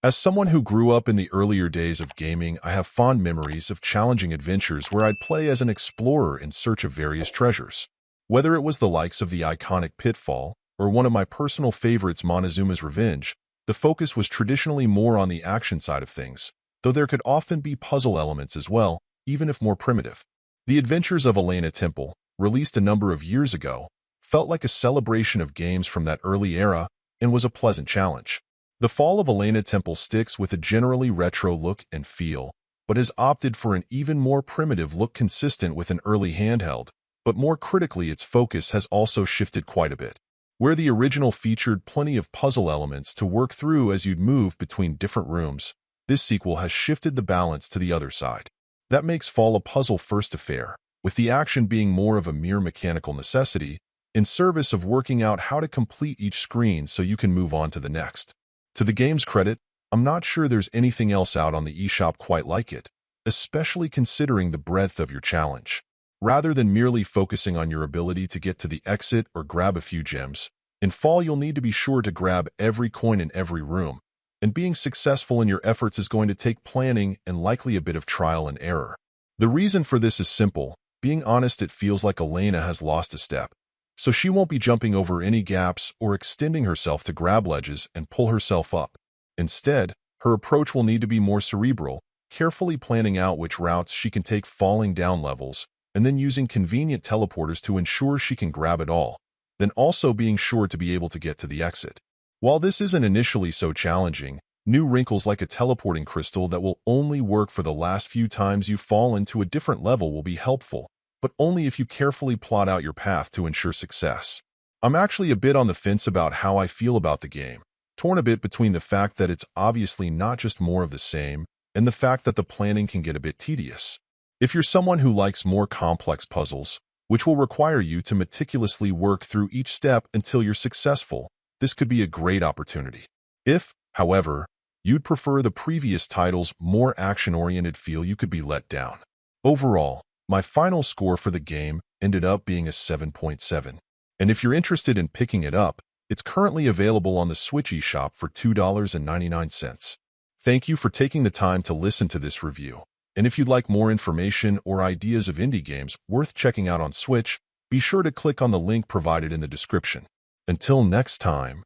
As someone who grew up in the earlier days of gaming, I have fond memories of challenging adventures where I'd play as an explorer in search of various treasures. Whether it was the likes of the iconic Pitfall or one of my personal favorites, Montezuma's Revenge, the focus was traditionally more on the action side of things, though there could often be puzzle elements as well, even if more primitive. The Adventures of Elena Temple, released a number of years ago, felt like a celebration of games from that early era and was a pleasant challenge. The Fall of Elena Temple sticks with a generally retro look and feel, but has opted for an even more primitive look consistent with an early handheld, but more critically its focus has also shifted quite a bit. Where the original featured plenty of puzzle elements to work through as you'd move between different rooms, this sequel has shifted the balance to the other side. That makes Fall a puzzle-first affair, with the action being more of a mere mechanical necessity, in service of working out how to complete each screen so you can move on to the next. To the game's credit, I'm not sure there's anything else out on the eShop quite like it, especially considering the breadth of your challenge. Rather than merely focusing on your ability to get to the exit or grab a few gems, in Fall you'll need to be sure to grab every coin in every room, and being successful in your efforts is going to take planning and likely a bit of trial and error. The reason for this is simple. Being honest, it feels like Elena has lost a step, so she won't be jumping over any gaps or extending herself to grab ledges and pull herself up. Instead, her approach will need to be more cerebral, carefully planning out which routes she can take falling down levels, and then using convenient teleporters to ensure she can grab it all, then also being sure to be able to get to the exit. While this isn't initially so challenging, new wrinkles like a teleporting crystal that will only work for the last few times you fall into a different level will be helpful, but only if you carefully plot out your path to ensure success. I'm actually a bit on the fence about how I feel about the game, torn a bit between the fact that it's obviously not just more of the same and the fact that the planning can get a bit tedious. If you're someone who likes more complex puzzles, which will require you to meticulously work through each step until you're successful, this could be a great opportunity. If, however, you'd prefer the previous title's more action-oriented feel, you could be let down. Overall, my final score for the game ended up being a 7.7. And if you're interested in picking it up, it's currently available on the Switch eShop for $2.99. Thank you for taking the time to listen to this review. And if you'd like more information or ideas of indie games worth checking out on Switch, be sure to click on the link provided in the description. Until next time.